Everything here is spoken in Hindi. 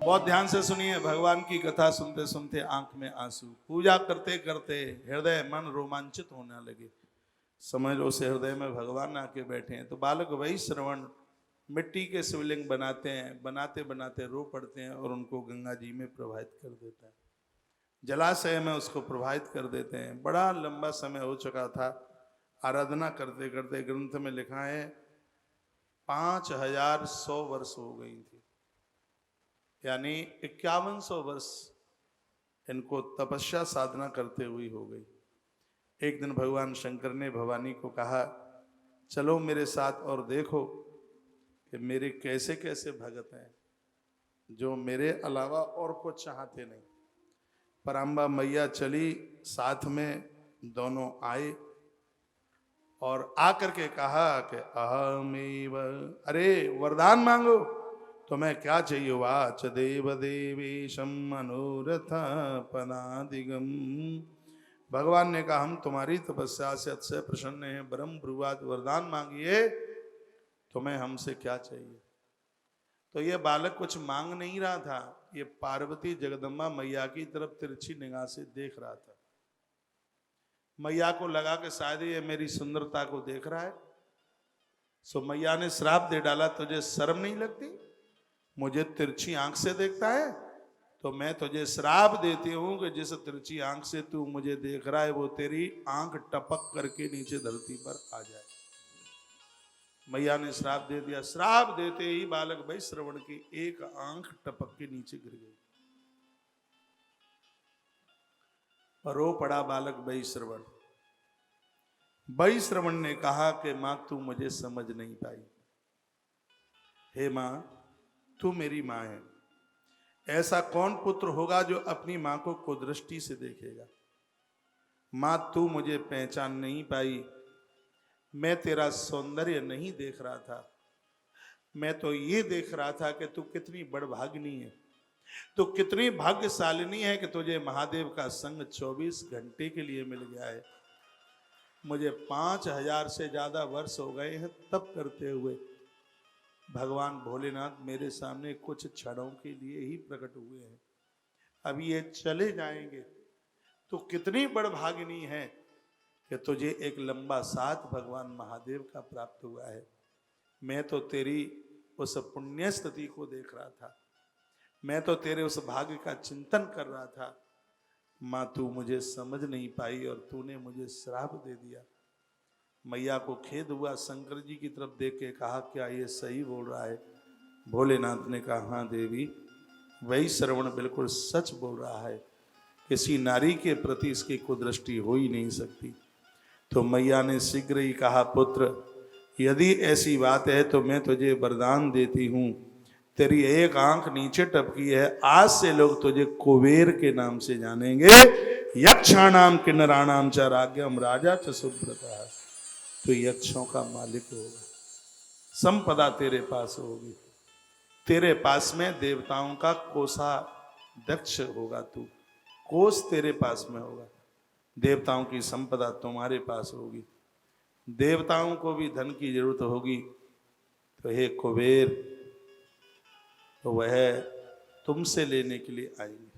बहुत ध्यान से सुनिए, भगवान की कथा सुनते सुनते आंख में आंसू, पूजा करते करते हृदय मन रोमांचित होने लगे। समझ लो उसे हृदय में भगवान आके बैठे हैं। तो बालक वही श्रवण मिट्टी के शिवलिंग बनाते हैं, बनाते बनाते रो पड़ते हैं और उनको गंगा जी में प्रवाहित कर देता है, जलाशय में उसको प्रवाहित कर देते हैं। बड़ा लंबा समय हो चुका था, आराधना करते करते ग्रंथ में लिखा है 5100 वर्ष हो गई थी, यानी 5100 वर्ष इनको तपस्या साधना करते हुए हो गई। एक दिन भगवान शंकर ने भवानी को कहा, चलो मेरे साथ और देखो कि मेरे कैसे कैसे भगत हैं जो मेरे अलावा और कुछ चाहते नहीं। पराम्बा मैया चली, साथ में दोनों आए और आकर के कहा कि अहमेव, अरे वरदान मांगो, तुम्हें क्या चाहिए? वाच देव देवेशम मनोरथ पनादिगम। भगवान ने कहा, हम तुम्हारी तपस्या से अतिशय प्रसन्न हैं, ब्रह्म ब्रुवाद, वरदान मांगिए, तुम्हें हमसे क्या चाहिए? तो ये बालक कुछ मांग नहीं रहा था, ये पार्वती जगदम्बा मैया की तरफ तिरछी निगाह से देख रहा था। मैया को लगा कि शायद ये मेरी सुंदरता को देख रहा है। सो मैया ने श्राप दे डाला, तुझे शर्म नहीं लगती? मुझे तिरछी आंख से देखता है तो मैं तुझे श्राप देती हूं कि जिस तिरछी आंख से तू मुझे देख रहा है वो तेरी आंख टपक करके नीचे धरती पर आ जाए। मैया ने श्राप दे दिया। श्राप देते ही बालक भाई श्रवण की एक आंख टपक के नीचे गिर गई और रो पड़ा बालक भाई श्रवण। भाई श्रवण ने कहा कि मां तू मुझे समझ नहीं पाई। हे मां, तू मेरी मां है। ऐसा कौन पुत्र होगा जो अपनी मां को कुदृष्टि से देखेगा? मां तू मुझे पहचान नहीं पाई। मैं तेरा सौंदर्य नहीं देख रहा था, मैं तो ये देख रहा था कि तू कितनी बड़भागिनी है, तू कितनी भाग्यशालिनी है कि तुझे महादेव का संग 24 घंटे के लिए मिल गया है। मुझे 5000 से ज्यादा वर्ष हो गए हैं तप करते हुए। भगवान भोलेनाथ मेरे सामने कुछ क्षणों के लिए ही प्रकट हुए हैं, अभी ये चले जाएंगे। तो कितनी बड़भागिनी है कि तुझे एक लंबा साथ भगवान महादेव का प्राप्त हुआ है। मैं तो तेरी उस पुण्य स्थिति को देख रहा था, मैं तो तेरे उस भाग्य का चिंतन कर रहा था। मां तू मुझे समझ नहीं पाई और तूने मुझे श्राप दे दिया। मैया को खेद हुआ, शंकर जी की तरफ देख के कहा, क्या ये सही बोल रहा है? भोलेनाथ ने कहा, हाँ देवी, वही श्रवण बिल्कुल सच बोल रहा है, किसी नारी के प्रति इसकी कुदृष्टि हो ही नहीं सकती। तो मैया ने शीघ्र ही कहा, पुत्र यदि ऐसी बात है तो मैं तुझे वरदान देती हूँ, तेरी एक आंख नीचे टपकी है, आज से लोग तुझे कुबेर के नाम से जानेंगे। यक्षाणाम किन्नराणाम च राज्ञम राजा च सुब्रता। तो यक्षों का मालिक होगा, संपदा तेरे पास होगी, तेरे पास में देवताओं का कोषाध्यक्ष होगा, तू कोष तेरे पास में होगा, देवताओं की संपदा तुम्हारे पास होगी। देवताओं को भी धन की जरूरत होगी, तो हे कुबेर, तो वह तुमसे लेने के लिए आएंगे।